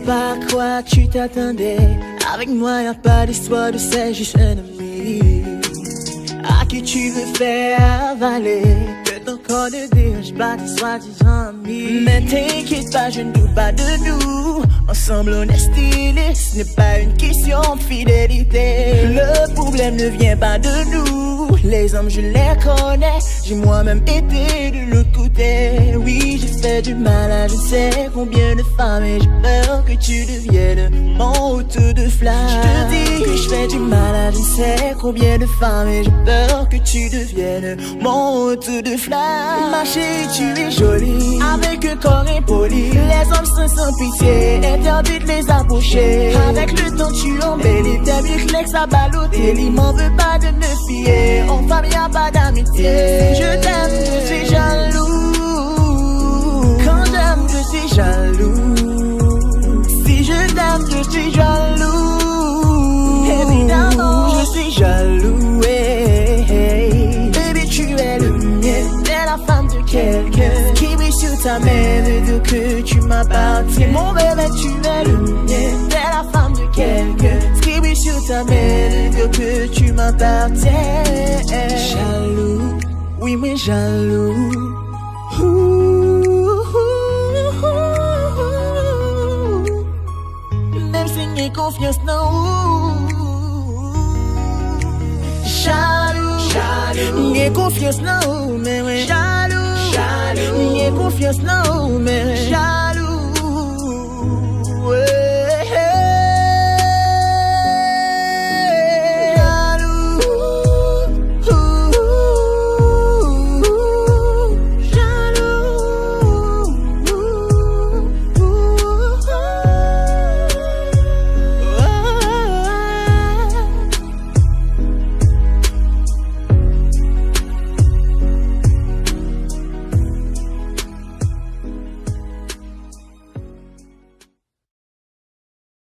pas quoi tu t'attendais. Avec moi y'a pas d'histoire de c'est juste un ami. À qui tu veux faire avaler. Que ton corps ne dérange pas tes soi-disant amis. Mais t'inquiète pas, je ne doute pas de nous. Ensemble on est stylé, ce n'est pas une question de fidélité. Le problème ne vient pas de nous. Les hommes je les connais, j'ai moi-même été de l'autre côté. Oui, j'ai fait du mal à je ne sais combien de femmes. Et j'ai peur que tu deviennes mon auto de flamme. Je te dis que je fais du mal à je ne sais combien de femmes. Et j'ai peur que tu deviennes mon auto de flamme. Ma chérie, tu es jolie, avec un corps impoli. Les hommes sont sans pitié, interdit de les approcher. Avec le temps tu embellis, t'es mieux que l'ex à Balotelli. M'en veux pas de me fier, en femme y'a pas d'amitié. Je t'aime, je suis jaloux. Quand j'aime, je suis jaloux. Si je t'aime, je suis jaloux. Évidemment, je suis jaloux. Hey, hey. Baby, tu es le mien, t'es la femme de quelqu'un qui brille sur ta main, veut dire que tu m'appartiens. Mon bébé, tu es le mien, t'es la femme de quelqu'un qui brille sur ta main, veut dire que tu m'appartiens. Jaloux, oui, mais jaloux. Même si j'ai confiance dans vous. Jaloux, jaloux. J'ai confiance dans vous, mais jaloux, jaloux. J'ai confiance dans vous, mais jaloux.